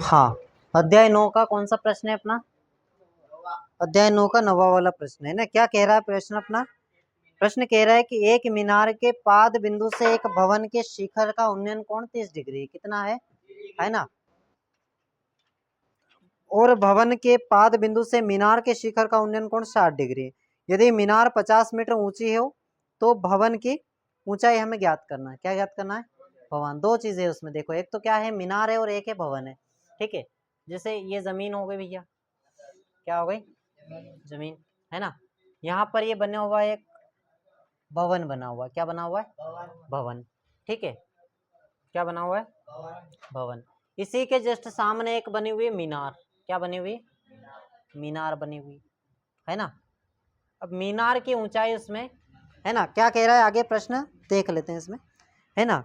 हाँ, अध्याय 9 का कौन सा प्रश्न है अपना? अध्याय 9 का 9वां वाला प्रश्न है ना। क्या कह रहा है प्रश्न अपना? प्रश्न कह रहा है कि एक मीनार के पाद बिंदु से एक भवन के शिखर का उन्नयन कोण 30 डिग्री कितना है ना। और भवन के पाद बिंदु से मीनार के शिखर का उन्नयन कोण 60 डिग्री। यदि मीनार 50 मीटर ऊंची हो तो भवन की ऊंचाई हमें ज्ञात करना है। क्या ज्ञात करना है? भवन। दो चीजें उसमें देखो, एक तो क्या है, मीनार है, और एक है भवन है। ठीक है, जैसे ये जमीन हो गई भैया, क्या हो गई? जमीन है ना। यहाँ पर ये बना हुआ है, एक भवन बना हुआ है। क्या बना हुआ है? भवन। ठीक है, क्या बना हुआ है? भवन। इसी के जस्ट सामने एक बनी हुई है मीनार। क्या बनी हुई? मीनार बनी हुई है ना। अब मीनार की ऊंचाई उसमें है ना। क्या कह रहा है आगे प्रश्न देख लेते हैं इसमें, है ना,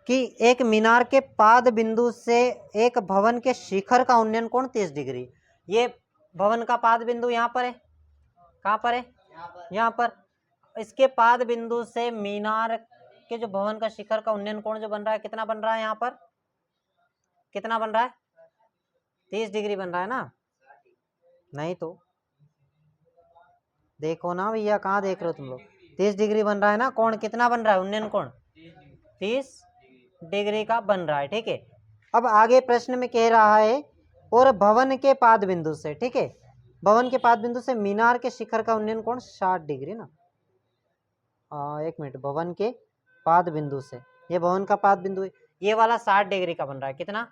कि एक मीनार के पाद बिंदु से एक भवन के शिखर का उन्नयन कोण 30 डिग्री। ये भवन का पाद बिंदु यहाँ पर है। कहाँ पर है? यहाँ पर। इसके पाद बिंदु से मीनार के जो भवन का शिखर का उन्नयन कोण जो बन रहा है, कितना बन रहा है? यहाँ पर कितना बन रहा है? 30 डिग्री बन रहा है ना। नहीं तो देखो ना भैया, कहाँ देख रहे हो तुम लोग? 30 डिग्री बन रहा है ना। कोण कितना बन रहा है? उन्नयन कोण 30 डिग्री का बन रहा है। ठीक है, अब आगे प्रश्न में कह रहा है और भवन के पाद बिंदु से, ठीक है, भवन के पाद बिंदु से मीनार के शिखर का उन्नयन कोण 60 डिग्री ना। एक मिनट, भवन के पाद बिंदु से, ये भवन का पाद बिंदु है, ये वाला 60 डिग्री का बन रहा है। कितना?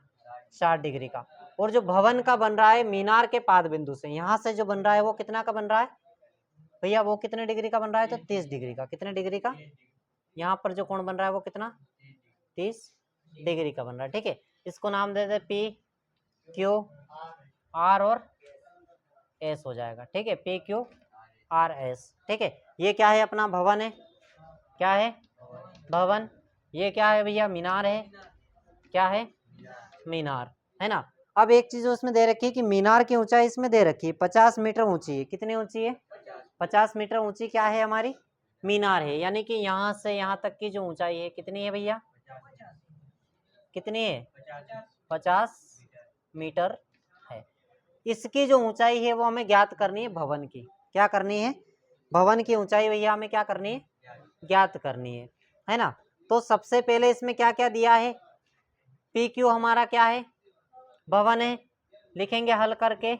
60 डिग्री का। और जो भवन का बन रहा है मीनार के पाद बिंदु से, यहाँ से जो बन रहा है वो कितना का बन रहा है भैया? वो कितने डिग्री का बन रहा है? तो 30 डिग्री का। कितने डिग्री का? यहाँ पर जो कोण बन रहा है वो कितना? 30 डिग्री का बन रहा है। ठीक है, इसको नाम दे दे पी क्यू आर और एस हो जाएगा। ठीक है, पी क्यू आर एस। ठीक है, ये क्या है? अपना भवन है। क्या है? भवन। ये क्या है भैया? मीनार है। क्या है? मीनार है ना। अब एक चीज उसमें दे रखी है कि मीनार की ऊंचाई इसमें दे रखी है 50 मीटर ऊंची है। कितनी ऊंची है? 50 मीटर ऊंची क्या है? हमारी मीनार है। यानी कि यहाँ से यहाँ तक की जो ऊंचाई है कितनी है भैया? कितनी है? 50 मीटर है। इसकी जो ऊंचाई है वो हमें ज्ञात करनी है भवन की। क्या करनी है? भवन की ऊंचाई भैया हमें क्या करनी है? ज्ञात करनी है ना। तो सबसे पहले इसमें क्या क्या दिया है? पी क्यू हमारा क्या है? भवन है। लिखेंगे हल करके,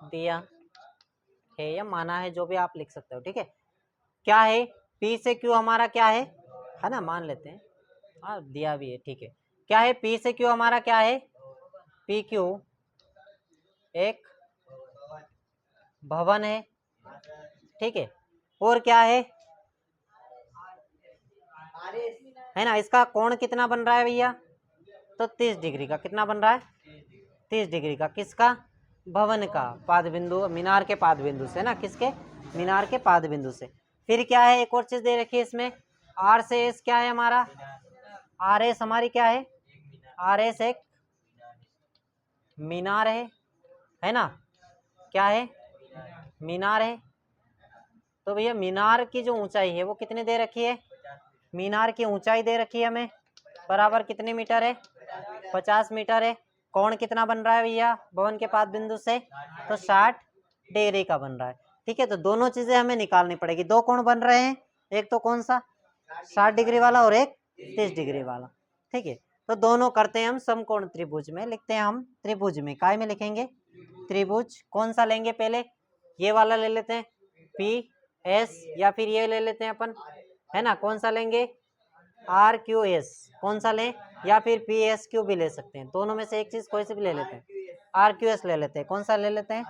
दिया है या माना है, जो भी आप लिख सकते हो। ठीक है, क्या है? पी से क्यू हमारा क्या है ना, मान लेते हैं। हाँ, दिया भी है। ठीक है, क्या है? पी से क्यू हमारा क्या है? पी क्यू एक भवन है। ठीक है, और क्या है ना, इसका कोण कितना बन रहा है भैया? तो 30 डिग्री का। कितना बन रहा है? 30 डिग्री का। किसका? भवन का पाद बिंदु, मीनार के पाद बिंदु से ना। किसके? मीनार के पाद बिंदु से। फिर क्या है? एक और चीज दे रखी है इसमें, आर से एस क्या है हमारा? आर एस हमारी क्या है? आर एस एक मीनार है ना। क्या है? मीनार है। तो भैया मीनार की जो ऊंचाई है वो कितनी दे रखी है? मीनार की ऊंचाई दे रखी है हमें, बराबर कितने मीटर है? 50 मीटर है। कोण कितना बन रहा है भैया भवन के पाद बिंदु से? तो 60 डिग्री का बन रहा है। ठीक है, तो दोनों चीजें हमें निकालनी पड़ेगी। दो कोण बन रहे हैं, एक तो कौन सा? 60 डिग्री वाला और एक 30 डिग्री वाला। ठीक है, तो दोनों करते हैं हम समकोण त्रिभुज में। लिखते हैं हम त्रिभुज में, काय में लिखेंगे? त्रिभुज। कौन सा लेंगे पहले? ये वाला ले लेते हैं, पी एस, या फिर ये ले लेते हैं अपन, है ना। कौन सा लेंगे? R Q S. कौन सा लें? या फिर पी एस क्यू भी ले सकते हैं। दोनों में से एक चीज कोई से भी ले लेते हैं। आर क्यू एस ले लेते हैं। कौन सा ले लेते हैं?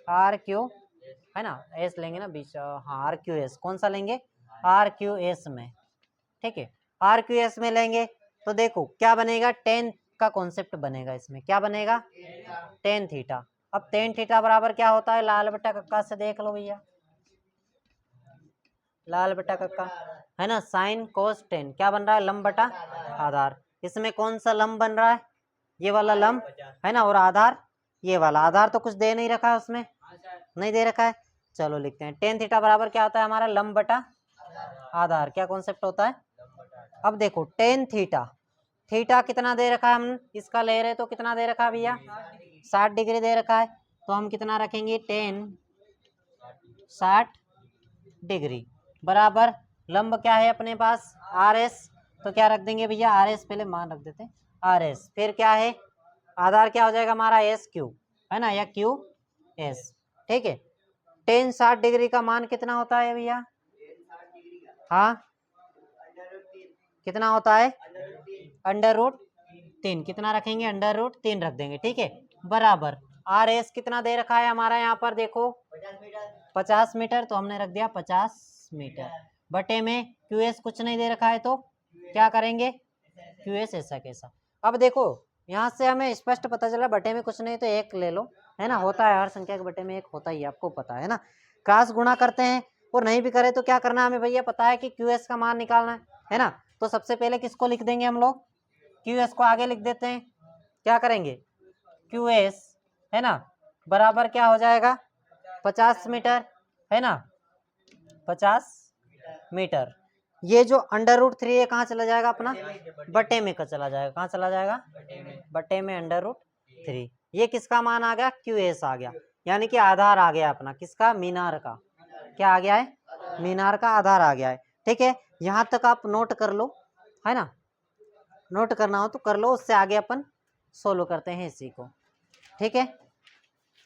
आर क्यू, है ना, एस लेंगे ना बीच। हाँ, आर क्यू एस। कौन सा लेंगे? आर क्यू एस में। ठीक है, आर क्यू एस में लेंगे तो देखो क्या बनेगा? टेन का कॉन्सेप्ट बनेगा इसमें। क्या बनेगा? Tan theta. अब टेन थीटा बराबर क्या होता है? लाल बटा कक्का से देख लो भैया, लाल बटा कक्का, है ना। साइन कोस टेन क्या बन रहा है? लंब बटा आधार। इसमें कौन सा लंब बन रहा है? ये वाला लंब, है ना। और आधार ये वाला। आधार तो कुछ दे नहीं रखा है उसमें, नहीं दे रखा है। चलो लिखते हैं। टेन थीटा बराबर क्या होता है हमारा, लंब बटा आधार। क्या कॉन्सेप्ट होता है? अब देखो टेन थीटा, थीटा कितना दे रखा है, हम इसका ले रहे तो कितना दे रखा है भैया, 60 डिग्री दे रखा है। तो हम कितना रखेंगे, टेन 60 डिग्री बराबर लंब क्या है अपने पास, आर एस। तो क्या रख देंगे भैया, आर एस पहले मान रख देते हैं, आर एस। फिर क्या है, आधार क्या हो जाएगा हमारा, एस क्यू है ना, या क्यू एस। ठीक है, टेन 60 डिग्री का मान कितना होता है भैया, हाँ कितना होता है, √3। कितना रखेंगे, √3 रख देंगे। ठीक है, बराबर आर एस कितना दे रखा है हमारा यहाँ पर, देखो 50 मीटर, तो हमने रख दिया 50 मीटर बटे में क्यू एस कुछ नहीं दे रखा है, तो क्या करेंगे, क्यू एस ऐसा कैसा। अब देखो यहाँ से हमें स्पष्ट पता चला, बटे में कुछ नहीं तो एक ले लो, है ना, होता है हर संख्या के बटे में एक होता ही, आपको पता है ना। क्रॉस गुणा करते हैं और नहीं भी करे तो क्या करना है हमें भैया, पता है कि क्यू एस का मान निकालना है ना। तो सबसे पहले किसको लिख देंगे हम लोग, क्यू एस को आगे लिख देते हैं। क्या करेंगे, क्यू एस है ना बराबर क्या हो जाएगा, 50 मीटर है ना, 50 मीटर। ये जो √3 है कहाँ चला जाएगा अपना, बटे में का चला जाएगा, कहाँ चला जाएगा, बटे में √3। ये किसका मान आ गया, क्यू एस आ गया, यानी कि आधार आ गया अपना, किसका, मीनार का। क्या आ गया है, मीनार का आधार आ गया है। ठीक है, यहाँ तक आप नोट कर लो, है ना, नोट करना हो तो कर लो, उससे आगे अपन सोल्व करते हैं इसी को। ठीक है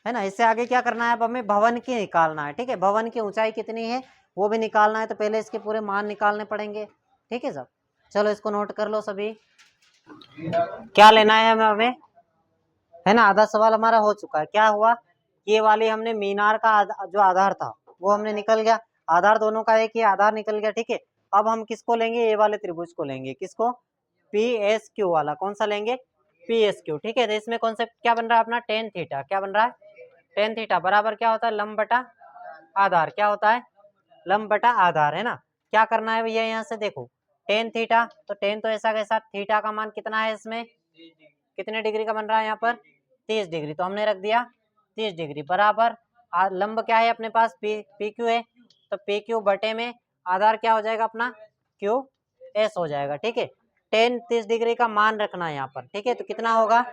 ना। इससे आगे क्या करना है, अब हमें भवन की निकालना है। ठीक है, भवन की ऊंचाई कितनी है वो भी निकालना है, तो पहले इसके पूरे मान निकालने पड़ेंगे। ठीक है सब, चलो इसको नोट कर लो सभी। क्या लेना है हमें, है ना, आधा सवाल हमारा हो चुका है। क्या हुआ, ये वाली हमने मीनार का जो आधार था वो हमने निकल गया, आधार दोनों का एक ही आधार निकल गया। ठीक है, अब हम किसको लेंगे, ये वाले त्रिभुज को लेंगे, किसको, पी एस क्यू वाला। कौन सा लेंगे, पी एस क्यू। ठीक है, तो इसमें कॉन्सेप्ट क्या बन रहा है अपना, टेन थीटा। क्या बन रहा है, टेन थीटा बराबर क्या होता है, लंब बटा आधार। क्या होता है, लंब बटा आधार, है ना। क्या करना है भैया, यहाँ से देखो टेन थीटा, तो टेन तो ऐसा कैसा, थीटा का मान कितना है इसमें, कितने डिग्री का बन रहा है यहाँ पर, 30 डिग्री, तो हमने रख दिया 30 डिग्री बराबर लंब क्या है अपने पास, पी क्यू है, तो पी क्यू बटे में आधार क्या हो जाएगा अपना, क्यू एस हो जाएगा। ठीक है, टेन 30 डिग्री का मान रखना है यहाँ पर। ठीक है, तो कितना होगा,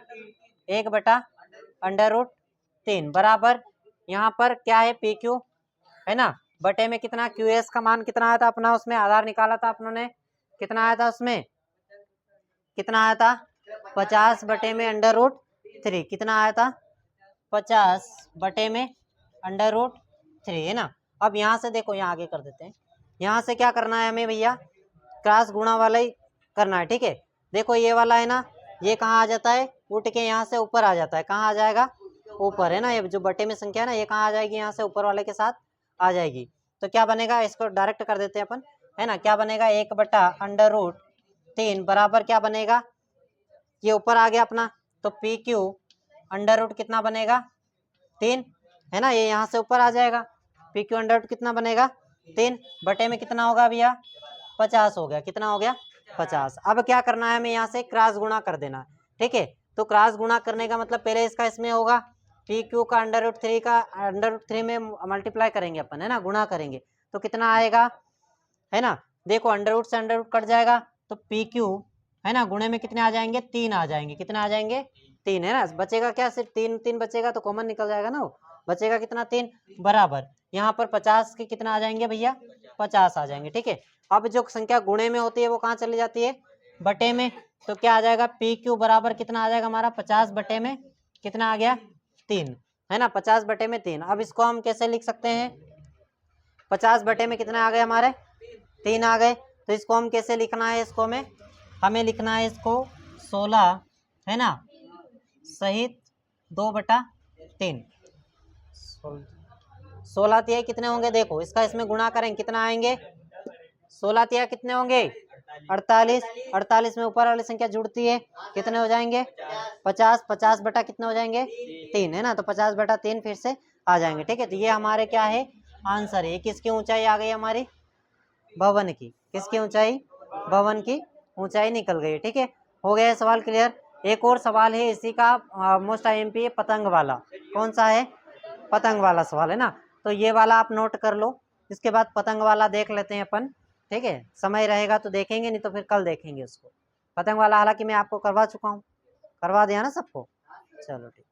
1/√3 बराबर यहाँ पर क्या है, पी क्यू है ना, बटे में कितना, क्यू एस का मान कितना आया था अपना, उसमें आधार निकाला था अपने, कितना आया था उसमें, कितना आया था, 50 बटे में √3। कितना आया था, 50 बटे में √3 है ना। अब यहाँ से देखो, यहाँ आगे कर देते हैं, यहाँ से क्या करना है हमें भैया, क्रॉस गुणा वाला ही करना है। ठीक है, देखो ये वाला है ना, ये कहाँ आ जाता है, उठ के यहाँ से ऊपर आ जाता है, कहाँ आ जाएगा, ऊपर, है ना। ये जो बटे में संख्या है ना, ये कहाँ आ जाएगी, यहाँ से ऊपर वाले के साथ आ जाएगी। तो क्या बनेगा, इसको डायरेक्ट कर देते हैं अपन, है ना। क्या बनेगा, 1/√3 बराबर क्या बनेगा, ये ऊपर आ गया अपना, तो पी क्यू अंडर कितना बनेगा, 3, है ना, ये यहाँ से ऊपर आ जाएगा, पी क्यू अंडर कितना बनेगा, 3 बटे में कितना होगा भैया, 50 हो गया। कितना हो गया, 50। अब क्या करना है हमें, यहाँ से क्रॉस गुणा कर देना। ठीक है, तो क्रॉस गुणा करने का मतलब पहले इसका इसमें होगा, पी क्यू का √3 का √3 में मल्टीप्लाई करेंगे अपन, है ना, गुणा करेंगे तो कितना आएगा, है ना। देखो अंडर से अंडर कट जाएगा, तो पी क्यू है ना, गुणे में कितने आ जाएंगे, 3 आ जाएंगे। कितना आ जाएंगे, 3, है ना। बचेगा क्या, सिर्फ 3 बचेगा, तो कॉमन निकल जाएगा ना, वो बचेगा कितना, 3 बराबर यहाँ पर 50 के कितना आ जाएंगे भैया, 50 आ जाएंगे। ठीक है, अब जो संख्या गुणे में होती है वो कहाँ चली जाती है, बटे में। तो क्या आ जाएगा, पी क्यू बराबर कितना आ जाएगा हमारा, 50 बटे में कितना आ गया, 3, है ना, 50 बटे में 3। अब इसको हम कैसे लिख सकते हैं, 50 बटे में कितने आ गए हमारे, 3 आ गए। तो इसको हम कैसे लिखना है, इसको हमें लिखना है इसको 16, है ना, सहित 2/3। 16 तिहाई कितने होंगे, देखो इसका इसमें गुणा करें कितना आएंगे, 16 तिहाई कितने होंगे, 48। 48 में ऊपर वाली संख्या जुड़ती है, कितने हो जाएंगे, 50। 50 बटा कितने हो जाएंगे, 3, है ना, तो 50/3 फिर से आ जाएंगे। ठीक है, तो ये हमारे क्या है, आंसर है। किसकी ऊंचाई आ गई हमारी, भवन की, किसकी ऊंचाई, भवन की ऊंचाई निकल गई। ठीक है, हो गया सवाल क्लियर। एक और सवाल है इसी का, मोस्ट आईएमपी है, पतंग वाला। कौन सा है, पतंग वाला सवाल, है ना। तो ये वाला आप नोट कर लो। इसके बाद पतंग वाला देख लेते हैं अपन, ठीक है। समय रहेगा तो देखेंगे, नहीं तो फिर कल देखेंगे उसको। पतंग वाला हालांकि मैं आपको करवा चुका हूँ, करवा दिया ना सबको, चलो ठीक।